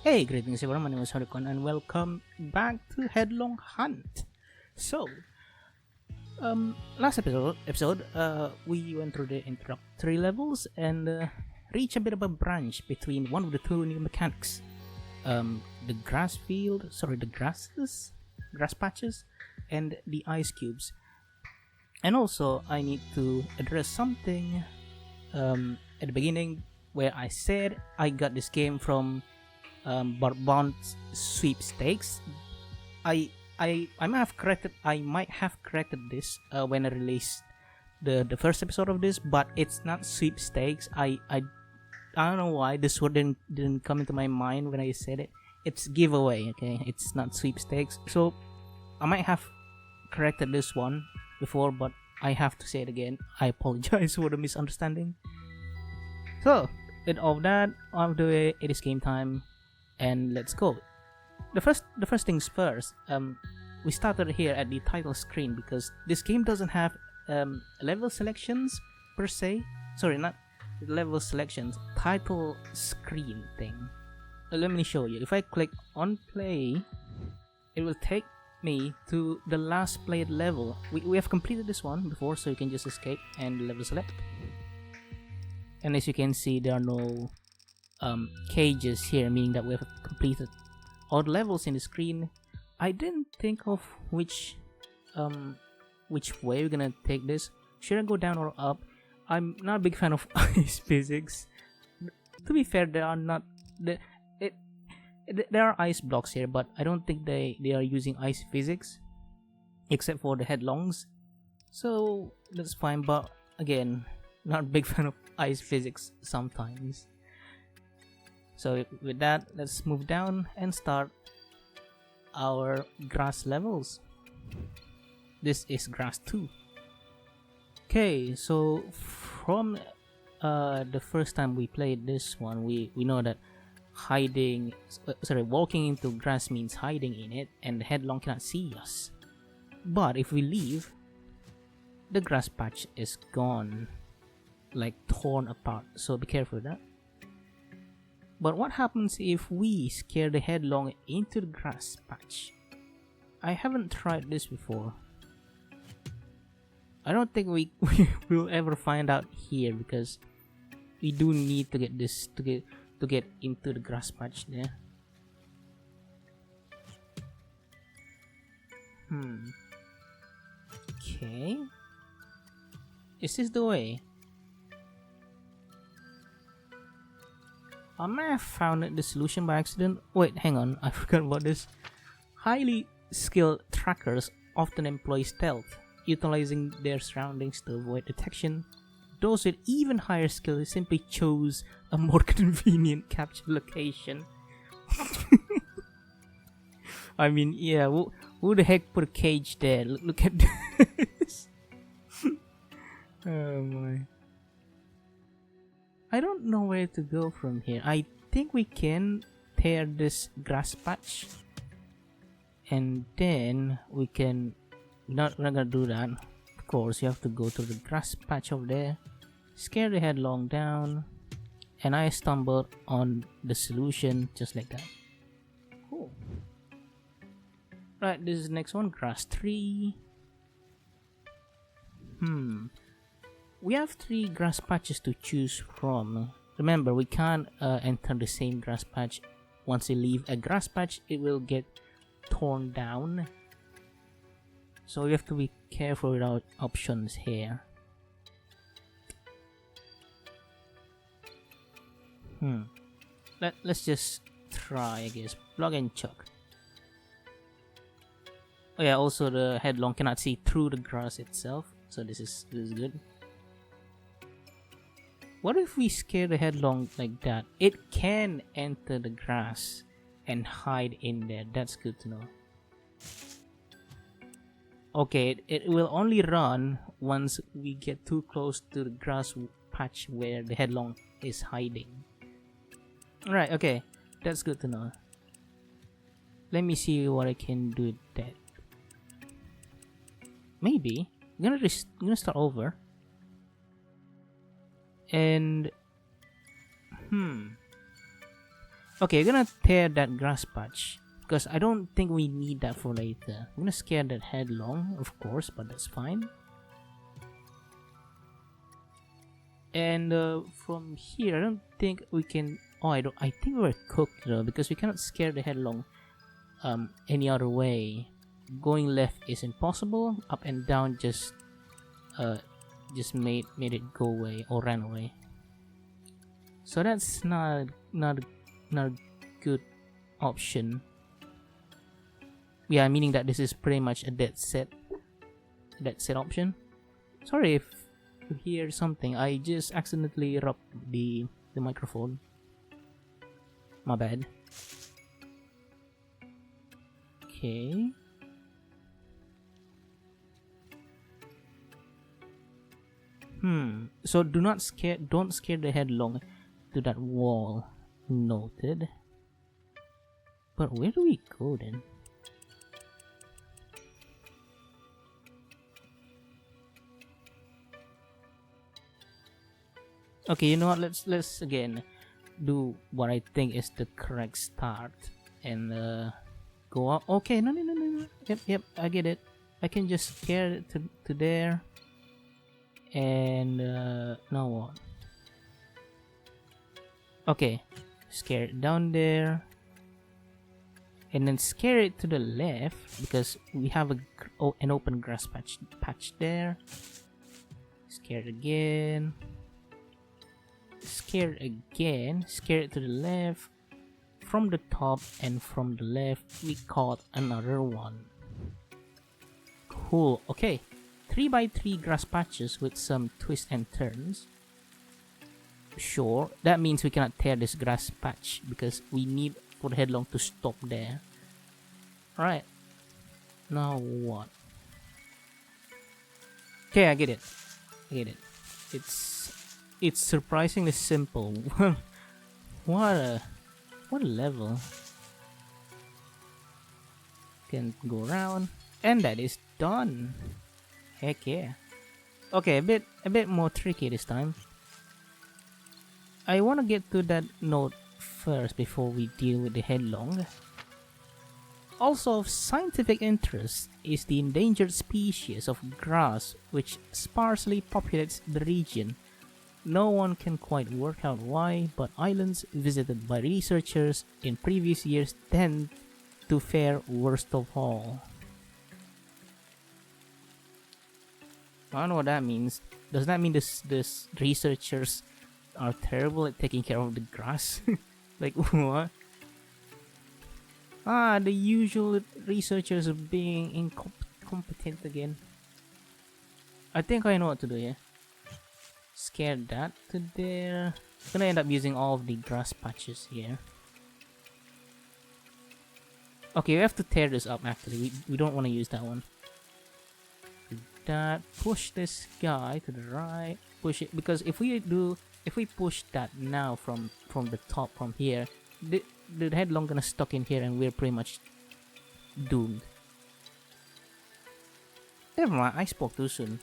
Hey, greetings everyone, my name is FadhilKwan and welcome back to Headlong Hunt. So, last episode, we went through the introductory levels and reached a bit of a branch between one of the two new mechanics. The grass patches, and the ice cubes. And also, I need to address something at the beginning where I said I got this game from Bourbon's sweepstakes. I might have corrected this when I released the first episode of this, but it's not sweepstakes. I don't know why this word didn't come into my mind when I said it. It's giveaway, okay? It's not sweepstakes. So I might have corrected this one before, but I have to say it again. I apologize for the misunderstanding. So with all that out of the way, it is game time. And let's go. The first things first. We started here at the title screen because this game doesn't have level selections per se. Sorry, not level selections. Title screen thing. Let me show you. If I click on play, it will take me to the last played level. We have completed this one before, so you can just escape and level select. And as you can see, there are no cages here, meaning that we have completed all the levels in the screen. I didn't think of which way we're gonna take this. Should I go down or up? I'm not a big fan of ice physics. To be fair, there are ice blocks here, but I don't think they are using ice physics, except for the headlongs. So that's fine. But again, not a big fan of ice physics sometimes. So with that, let's move down and start our grass levels. This is grass 2. Okay, so from the first time we played this one, we know that walking into grass means hiding in it, and the headlong cannot see us. But if we leave, the grass patch is gone, like torn apart. So be careful with that. But what happens if we scare the headlong into the grass patch? I haven't tried this before. I don't think we will ever find out here because we do need to get this to get into the grass patch there. Okay. Is this the way? I may have found the solution by accident. Wait, hang on, I forgot about this. Highly skilled trackers often employ stealth, utilizing their surroundings to avoid detection. Those with even higher skill simply chose a more convenient capture location. I mean, yeah, who the heck put a cage there? Look at this. Oh my. I don't know where to go from here. I think we can tear this grass patch, and then we can. We're not gonna do that. Of course, you have to go to the grass patch over there, scare the headlong down, and I stumbled on the solution just like that. Cool. Right, this is the next one. Grass 3. We have 3 grass patches to choose from. Remember, we can't enter the same grass patch. Once you leave a grass patch, it will get torn down. So we have to be careful with our options here. Let's just try, I guess. Plug and chuck. Oh yeah, also the headlong cannot see through the grass itself, so this is good. What if we scare the headlong like that? It can enter the grass and hide in there. That's good to know. Okay, it will only run once we get too close to the grass patch where the headlong is hiding. Alright, okay. That's good to know. Let me see what I can do with that. Maybe. I'm gonna start over. And Okay, I'm gonna tear that grass patch because I don't think we need that for later. I'm gonna scare that headlong, of course, but that's fine. And from here, I don't think we can. Oh, I think we're cooked though because we cannot scare the headlong any other way. Going left is impossible. Up and down just made it go away or ran away. So that's not a good option. Yeah, meaning that this is pretty much a dead set option. Sorry if you hear something. I just accidentally rubbed the microphone. My bad. Okay. So don't scare the headlong to that wall. Noted. But where do we go then? Okay, you know what? Let's again do what I think is the correct start and go up. Okay, no. Yep, I get it. I can just scare it to there. And now what? Okay, scare it down there. And then scare it to the left because we have an open grass patch there. Scare it again. Scare it again. Scare it to the left. From the top and from the left, we caught another one. Cool. Okay, 3x3 grass patches with some twists and turns. Sure, that means we cannot tear this grass patch because we need for the headlong to stop there. Alright. Now what? Okay, I get it. It's surprisingly simple. What a level. Can go around. And that is done. Heck yeah. Okay, a bit more tricky this time. I want to get to that note first before we deal with the headlong. Also of scientific interest is the endangered species of grass which sparsely populates the region. No one can quite work out why, but islands visited by researchers in previous years tend to fare worst of all. I don't know what that means. Does that mean this researchers are terrible at taking care of the grass? Like what? The usual researchers are being incompetent again. I think I know what to do here. Scare that to there. I'm gonna end up using all of the grass patches here. Okay, we have to tear this up actually. We don't want to use that one. That, push this guy to the right, push it, because if we push that now from the top from here, the headlong gonna stuck in here and we're pretty much doomed. Never mind, I spoke too soon.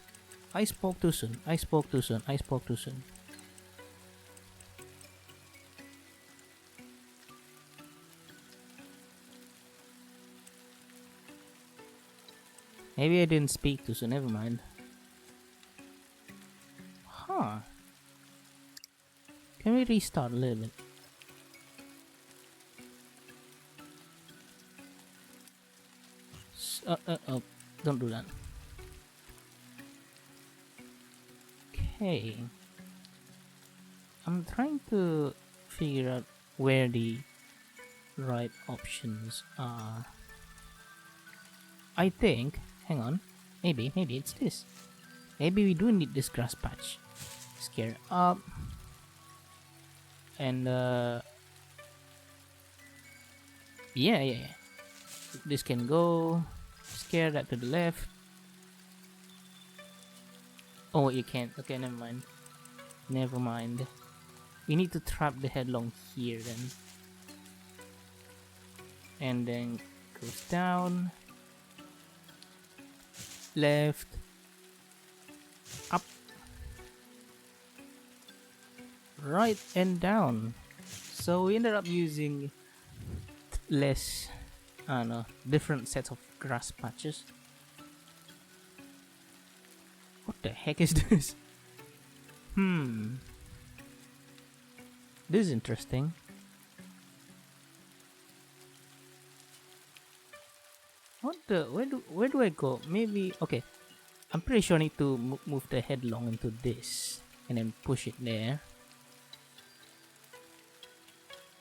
Maybe I didn't speak too soon, never mind. Huh. Can we restart a little bit? Oh, don't do that. Okay. I'm trying to figure out where the right options are. I think, hang on, maybe it's this. Maybe we do need this grass patch. Scare up. And yeah. This can go. Scare that to the left. Oh, you can't. Okay, never mind. We need to trap the headlong here then. And then goes down. Left. Up. Right and down. So we ended up using less, I don't know, different sets of grass patches. What the heck is this? This is interesting. What the? Where do I go? Maybe, okay. I'm pretty sure I need to move the headlong into this and then push it there.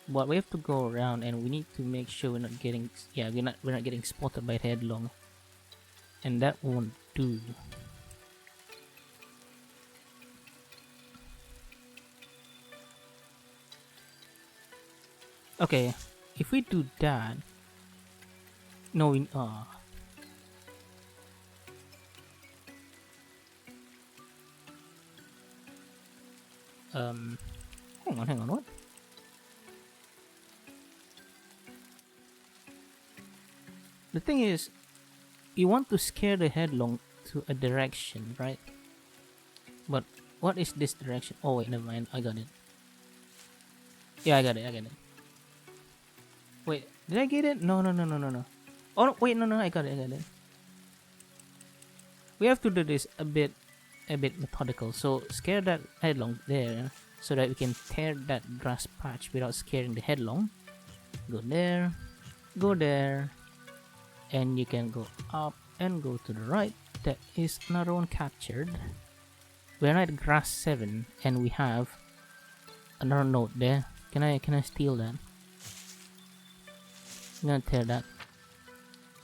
But we have to go around, and we need to make sure we're not getting, yeah, we're not getting spotted by the headlong, and that won't do. Okay, if we do that, no, we hang on, what? The thing is, you want to scare the headlong to a direction, right? But what is this direction? Oh wait, never mind, I got it. Yeah, I got it. Wait, did I get it? No. Oh no, wait, no, I got it. We have to do this a bit methodical. So scare that headlong there, so that we can tear that grass patch without scaring the headlong. Go there, and you can go up and go to the right. That is another one captured. We're at grass 7, and we have another note there. Can I steal that? I'm gonna tear that.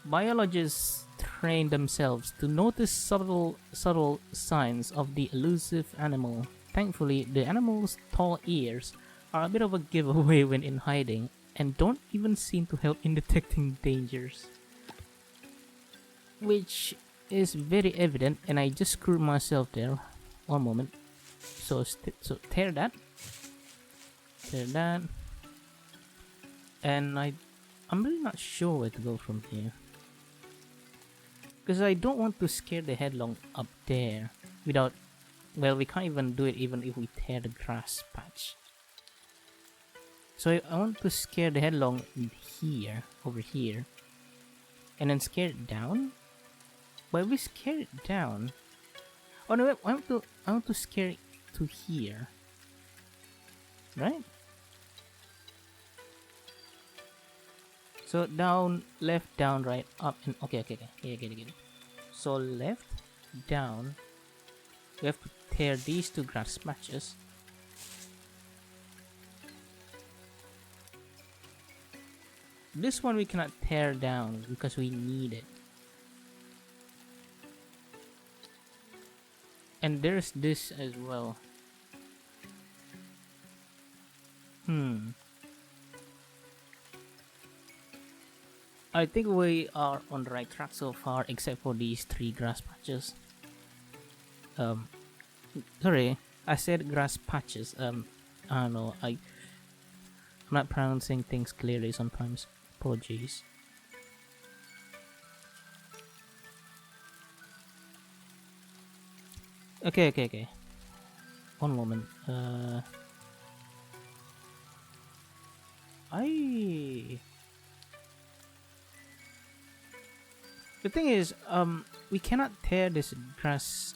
Biologists train themselves to notice subtle signs of the elusive animal. Thankfully, the animal's tall ears are a bit of a giveaway when in hiding, and don't even seem to help in detecting dangers. Which is very evident, and I just screwed myself there. One moment. So tear that, and I'm really not sure where to go from here, because I don't want to scare the headlong up there without, well, we can't even do it even if we tear the grass patch. So I want to scare the headlong here, over here, and then scare it down. But if we scare it down, oh no, wait, I want to scare it to here, right? So down, left, down, right, up, and okay. Yeah, get it. So left, down. We have to tear these two grass patches. This one we cannot tear down because we need it. And there's this as well. I think we are on the right track so far, except for these 3 grass patches. Sorry, I said grass patches. I don't know. I'm not pronouncing things clearly sometimes. Apologies. Okay. One moment. The thing is, we cannot tear this grass.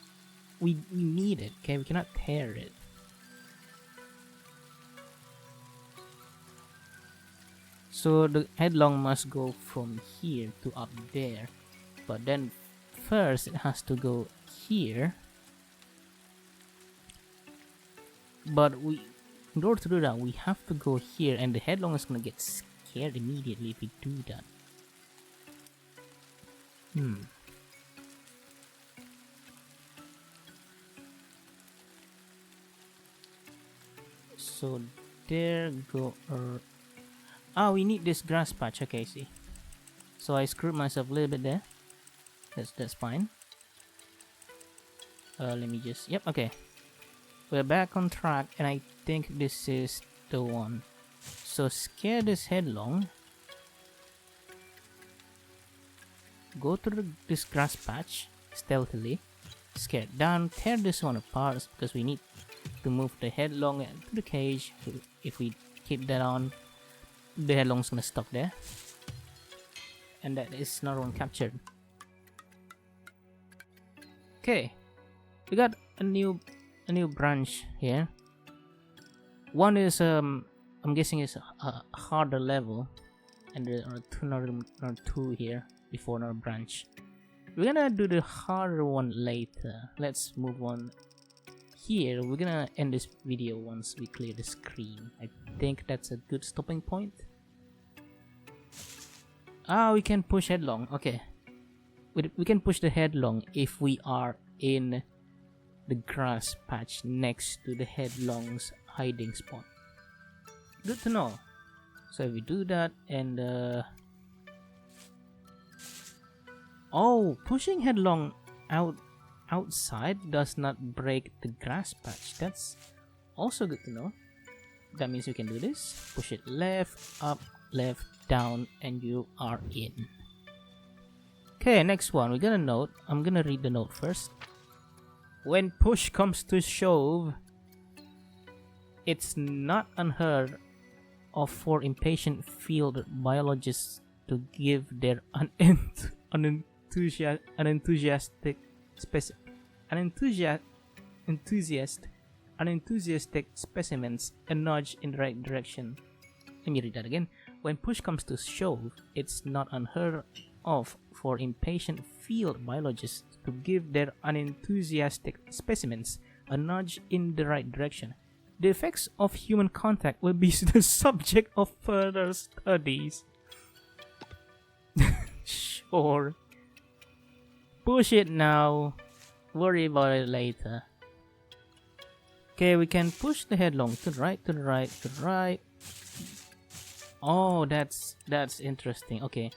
We need it, okay? We cannot tear it. So the headlong must go from here to up there. But then first it has to go here. But in order to do that, we have to go here, and the headlong is gonna get scared immediately if we do that. So there go. We need this grass patch. Okay, see. So I screwed myself a little bit there. That's fine. Let me just. Yep. Okay. We're back on track, and I think this is the one. So scare this headlong. Go to this grass patch stealthily. Scare it down. Tear this one apart because we need to move the headlong to the cage. If we keep that on, the headlong's gonna stop there. And that is another one captured. Okay, we got a new branch here. One is I'm guessing is a harder level, and there are another two here before another branch. We're gonna do the harder one later. Let's move on. Here we're gonna end this video once we clear the screen. I think that's a good stopping point. We can push headlong. Okay, we can push the headlong if we are in the grass patch next to the headlong's hiding spot. Good to know. So if we do that, and pushing headlong outside does not break the grass patch. That's also good to know. That means you can do this. Push it left, up, left, down, and you are in. Okay, next one. We got a note. I'm gonna read the note first. When push comes to shove, it's not unheard of for impatient field biologists to give their enthusiastic specimens a nudge in the right direction. Let me read that again. When push comes to shove, it's not unheard of for impatient field biologists to give their unenthusiastic specimens a nudge in the right direction. The effects of human contact will be the subject of further studies. Sure. Push it now. Worry about it later. Okay, we can push the headlong to the right, to the right, to the right. Oh, that's interesting. Okay.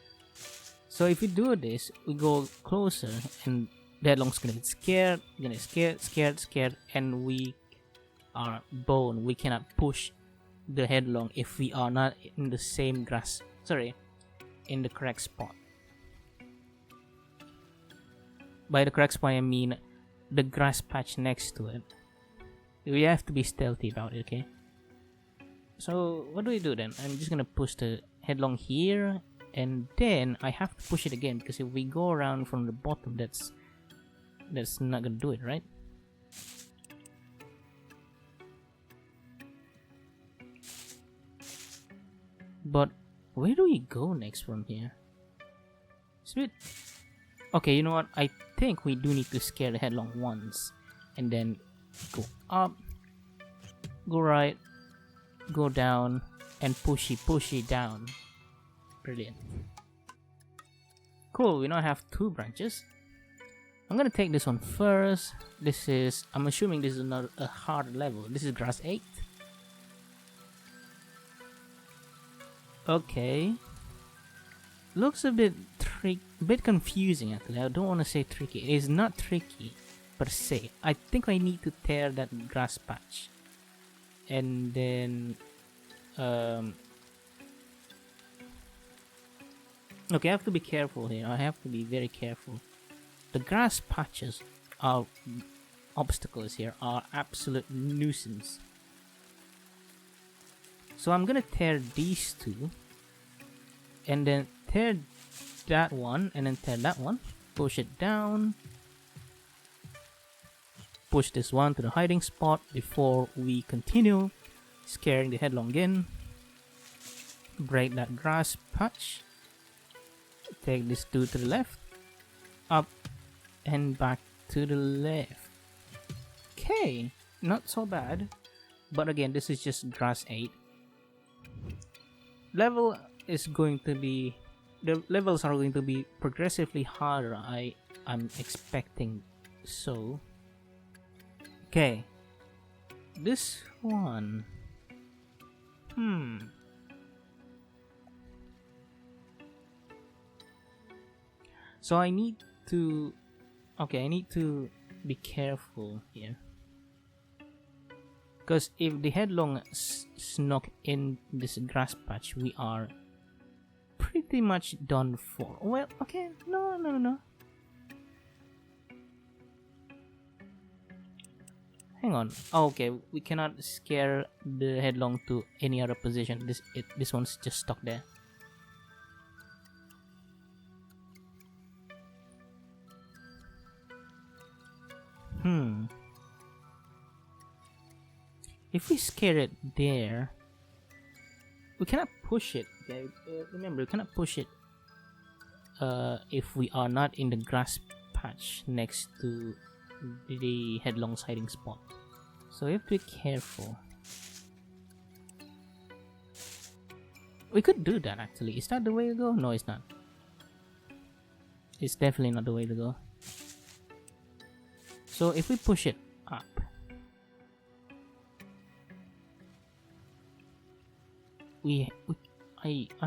So if we do this, we go closer, and the headlong's gonna get scared, scared, and we are bone. We cannot push the headlong if we are not in the same grass. Sorry, in the correct spot. By the correct spot, I mean the grass patch next to it. We have to be stealthy about it, okay? So what do we do then? I'm just gonna push the headlong here, and then I have to push it again, because if we go around from the bottom, that's not gonna do it, right? But where do we go next from here? It's a bit... Okay, you know what? I think we do need to scare the headlong once, and then go up, go right, go down, and pushy down. Brilliant. Cool, we now have two branches. I'm gonna take this one first. This is... I'm assuming this is not a hard level. This is grass 8. Okay. Looks a bit confusing actually. I don't want to say tricky. It is not tricky per se. I think I need to tear that grass patch, and then okay, I have to be careful here. I have to be very careful. The grass patches are obstacles here, are absolute nuisance. So I'm gonna tear these two, and then tear that one, and then tear that one. Push it down. Push this one to the hiding spot before we continue scaring the headlong in. Break that grass patch. Take this two to the left. Up and back to the left. Okay, not so bad. But again, this is just grass 8. Level is going to be... The levels are going to be progressively harder. I'm expecting so. Okay. This one. So I need to... Okay, I need to be careful here. Because if the headlong snuck in this grass patch, we are pretty much done for. Well, okay, no. Hang on. Oh, okay, we cannot scare the headlong to any other position. This one's just stuck there. If we scare it there, we cannot push it. Okay, remember, we cannot push it if we are not in the grass patch next to the headlong's hiding spot. So we have to be careful. We could do that actually. Is that the way to go? No, it's not. It's definitely not the way to go. So if we push it up, I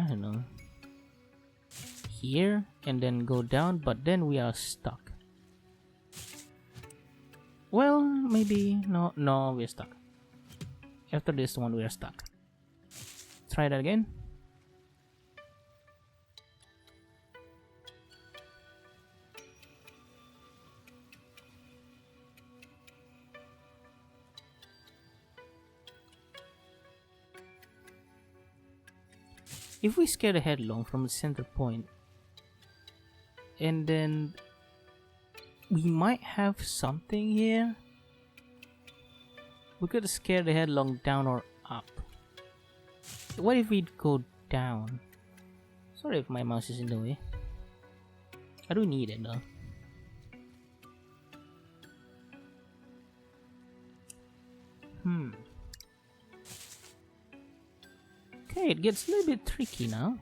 don't know, here and then go down, but then we are stuck. Well, maybe no, we're stuck. After this one, we are stuck. Try that again. If we scare the headlong from the center point, and then we might have something here. We could scare the headlong down or up. What if we go down? Sorry if my mouse is in the way. I do need it though. Okay, it gets a little bit tricky now.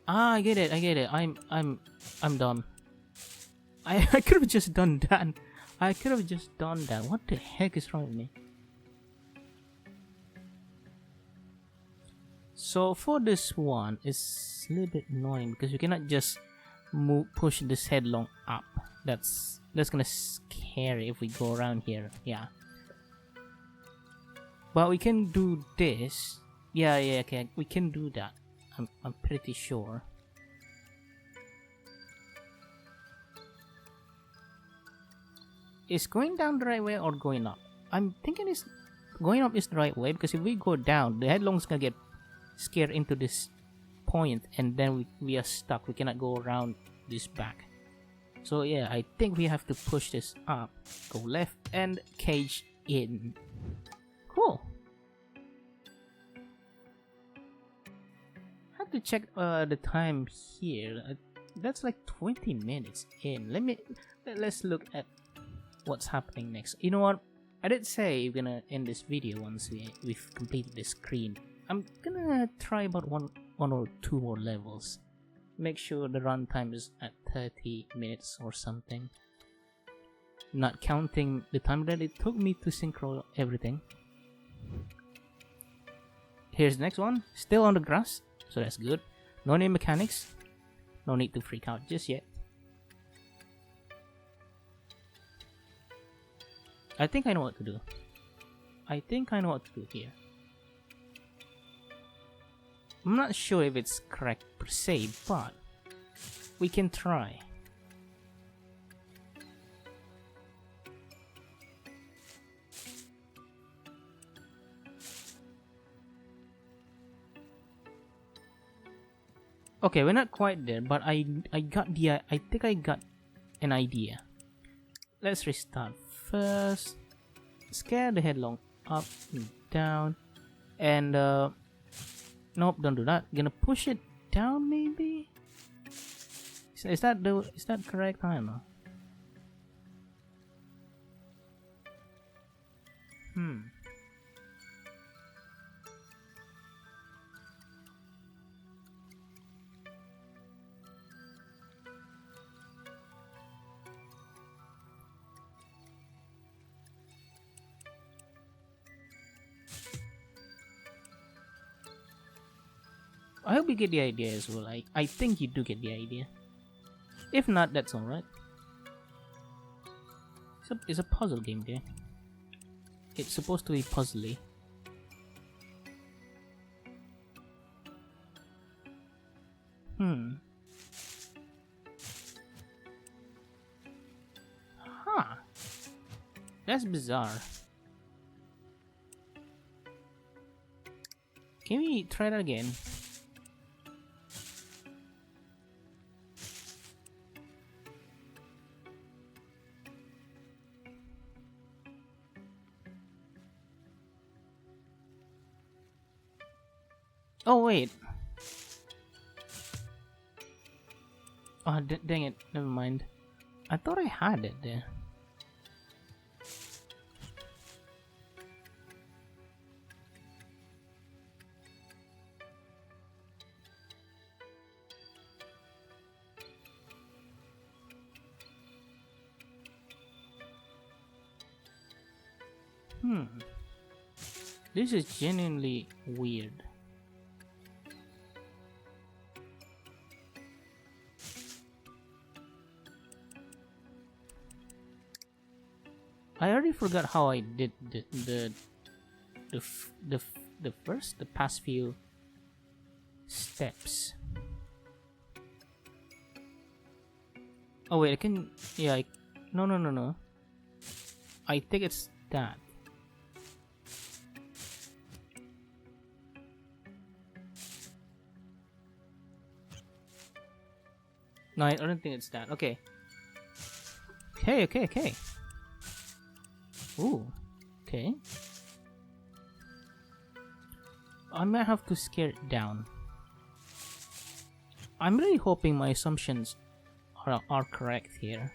Ah, I get it. I'm dumb. I could have just done that. What the heck is wrong with me? So for this one, it's a little bit annoying because you cannot just push this headlong up. That's gonna scare it if we go around here. Yeah. But we can do this. Yeah, okay, we can do that. I'm pretty sure. Is going down the right way or going up? I'm thinking it's going up is the right way, because if we go down, the headlong's gonna get scared into this point, and then we are stuck. We cannot go around this back. So yeah, I think we have to push this up, go left, and cage in. Cool. Have to check the time here. That's like 20 minutes in. Let's look at what's happening next. You know what? I did say we're gonna end this video once we've completed the screen. I'm gonna try about one or two more levels. Make sure the runtime is at 30 minutes or something. Not counting the time that it took me to synchro everything. Here's the next one. Still on the grass, so that's good. No new mechanics. No need to freak out just yet. I think I know what to do. Here. I'm not sure if it's correct per se, but we can try. Okay, we're not quite there, but I think I got an idea. Let's restart. First, scare the headlong up and down, and nope, don't do that. Gonna push it down, maybe. Is that correct? I don't know. I hope you get the idea as well. I think you do get the idea. If not, that's alright. It's a puzzle game, okay? It's supposed to be puzzly. That's bizarre. Can we try that again? Oh wait. Oh dang it, never mind. I thought I had it there. This is genuinely weird. I already forgot how I did the past few steps. Oh wait, I can. Yeah, no. I think it's that. No, I don't think it's that. Okay. Okay. Ooh. Okay. I might have to scare it down. I'm really hoping my assumptions are correct here.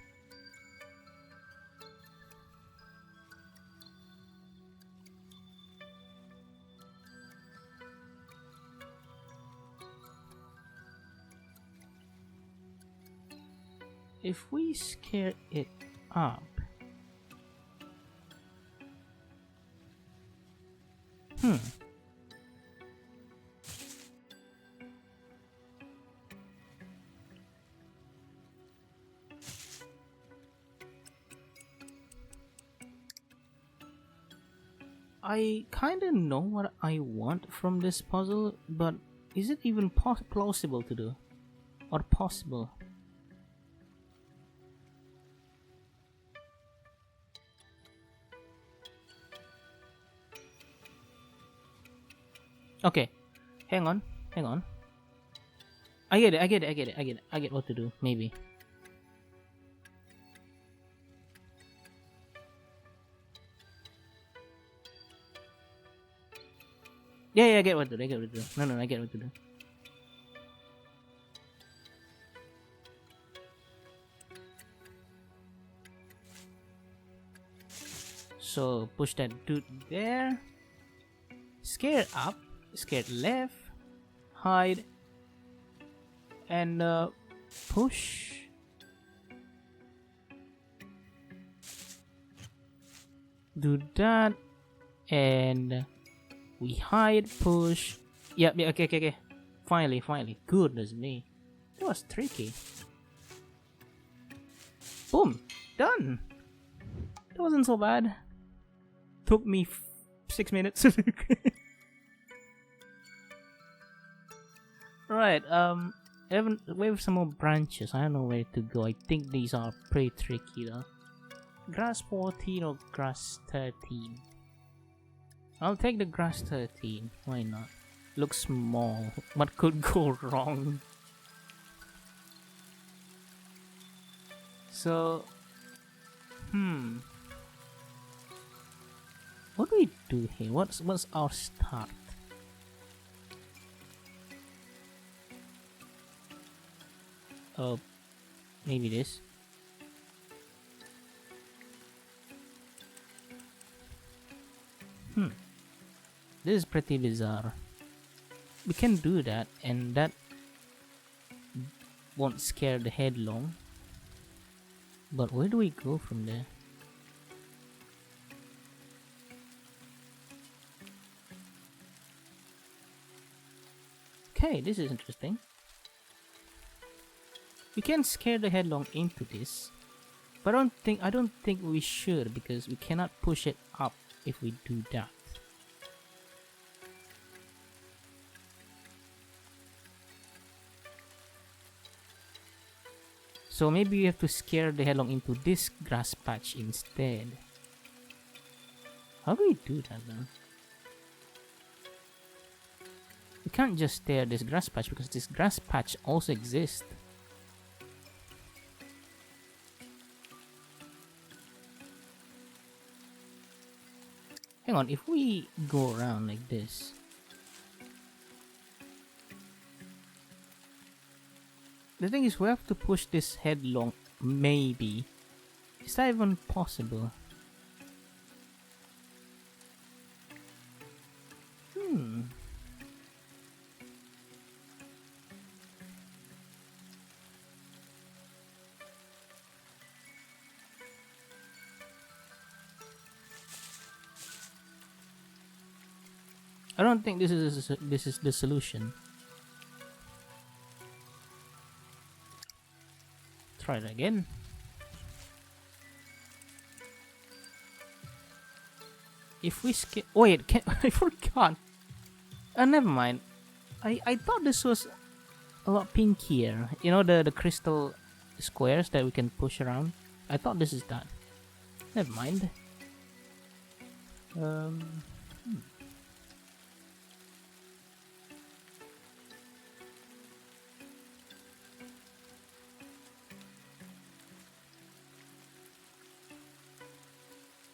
If we scare it up, I kinda know what I want from this puzzle, but is it even plausible to do? Or possible? Okay, hang on. I get it. I get what to do, maybe. Yeah, I get what to do. No, I get what to do. So push that dude there. Scare up, scare left, hide, and push. Do that, and we hide, push. Yeah, okay. Finally. Goodness me. That was tricky. Boom. Done. That wasn't so bad. Took me 6 minutes. Right, we have some more branches. I don't know where to go. I think these are pretty tricky though. Grass 14 or grass 13? I'll take the grass 13. Why not? Looks small. What could go wrong? So, what do we do here? What's our start? Oh, maybe this. This is pretty bizarre. We can do that, and that won't scare the headlong. But where do we go from there? Okay, this is interesting. We can scare the headlong into this, but I don't think we should, because we cannot push it up if we do that. So maybe we have to scare the headlong into this grass patch instead. How do we do that now? We can't just stare at this grass patch because this grass patch also exists. Hang on, if we go around like this. The thing is, we have to push this headlong, maybe. Is that even possible? I don't think this is the solution. Try it again. If we skip, wait, I forgot. Never mind. I thought this was a lot pinkier. You know the crystal squares that we can push around. I thought this is that. Never mind.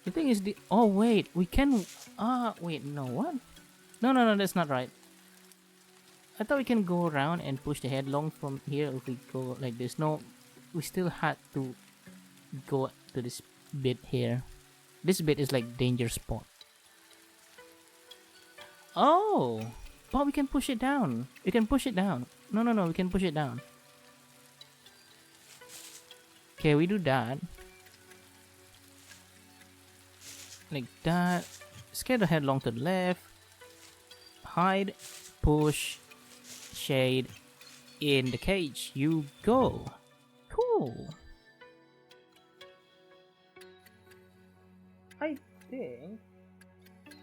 The thing is oh wait, we can wait, no, what? No, that's not right. I thought we can go around and push the headlong from here if we go like this. No, we still had to go to this bit here. This bit is like danger spot. Oh, but we can push it down. We can push it down. No, we can push it down. Okay, we do that. Like that. Scale the headlong to the left. Hide, push, shade in the cage. You go. Cool. I think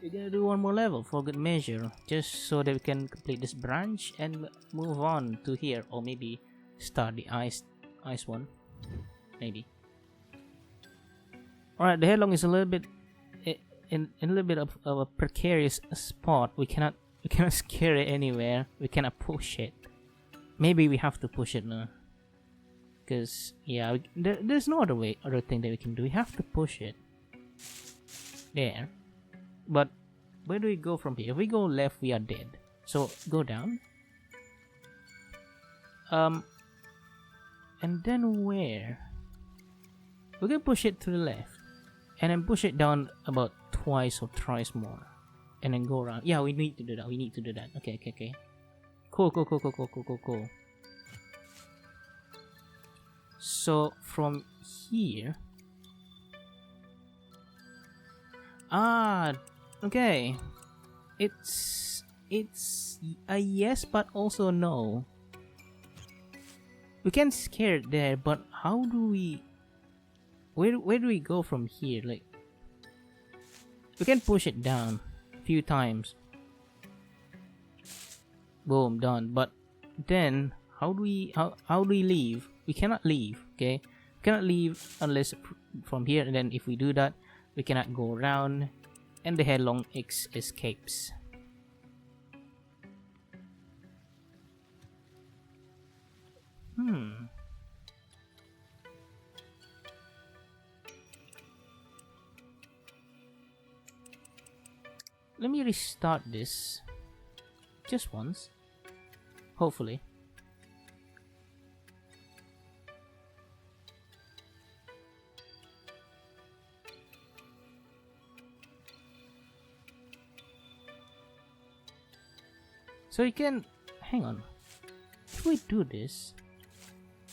we're gonna do one more level for good measure, just so that we can complete this branch and move on to here, or maybe start the ice one. Maybe. Alright, the headlong is a little bit in a little bit of a precarious spot. We cannot scare it anywhere. We cannot push it. Maybe we have to push it now. Because yeah, there's no other thing that we can do. We have to push it. There. But where do we go from here? If we go left, we are dead. So go down. And then where? We can push it to the left. And then push it down about twice or thrice more. And then go around. Yeah, we need to do that. Okay. Cool. So from here. Okay. It's a yes, but also no. We can scare it there, but how do we? Where do we go from here? Like, we can push it down a few times. Boom, done. But then how do we leave? We cannot leave. Okay, we cannot leave unless from here. And then if we do that, we cannot go around, and the headlong escapes. Let me restart this just once, hopefully. So you can hang on. If we do this,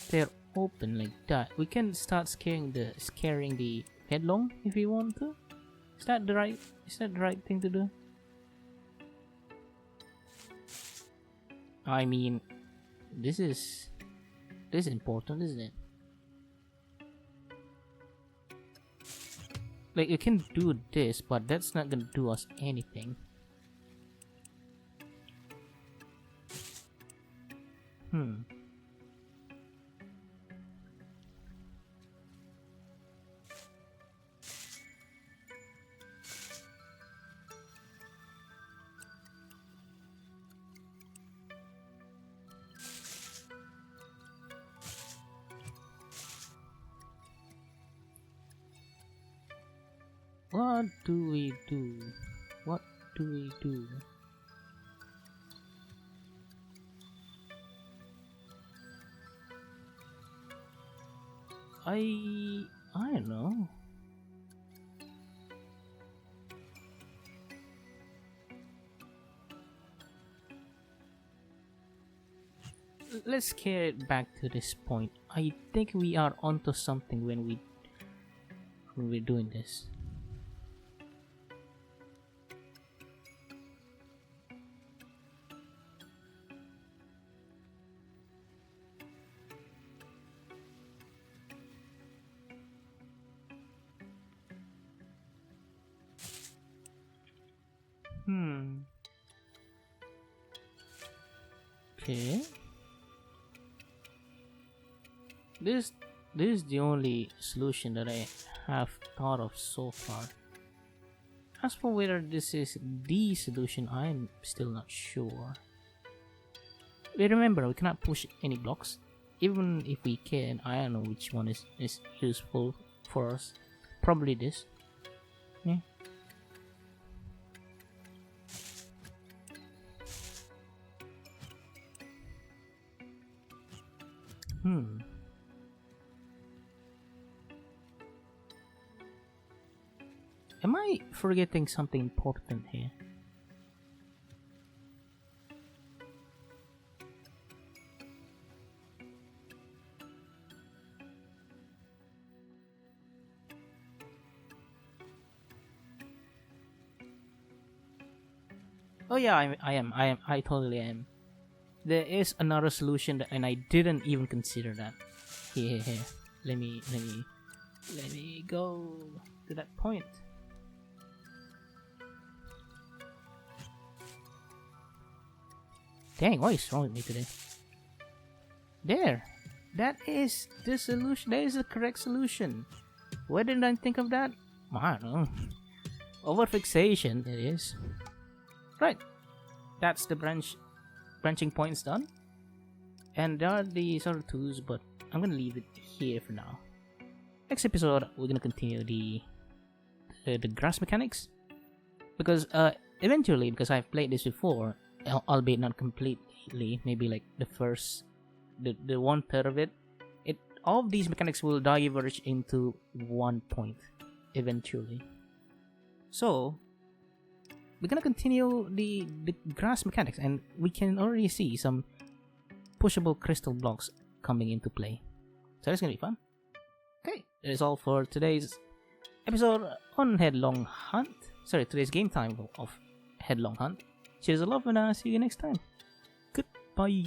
they're open like that. We can start scaring the headlong if we want to. Is that the right thing to do? I mean, this is important, isn't it? Like, you can do this, but that's not gonna do us anything. What do we do? What do we do? I don't know. Let's carry it back to this point. I think we are onto something when we're doing this. Okay. This is the only solution that I have thought of so far. As for whether this is the solution, I'm still not sure. We remember we cannot push any blocks. Even if we can, I don't know which one is useful for us. Probably this. Yeah. Am I forgetting something important here? Oh yeah, I totally am. There is another solution and I didn't even consider that. Here. Let me go to that point. Dang, what is wrong with me today? There! That is the solution. That is the correct solution. Why didn't I think of that? I don't know. Overfixation, it is. Right. That's the branching points done. And there are these other tools, but I'm gonna leave it here for now. Next episode, we're gonna continue the grass mechanics. Because eventually, because I've played this before, albeit not completely, maybe like the 1/3 of it, all of these mechanics will diverge into one point eventually. So we're gonna continue the grass mechanics, and we can already see some pushable crystal blocks coming into play. So it's gonna be fun. Okay, that is all for today's episode on Headlong Hunt. Sorry, today's game time of Headlong Hunt. Cheers a lot, and I'll see you next time. Goodbye.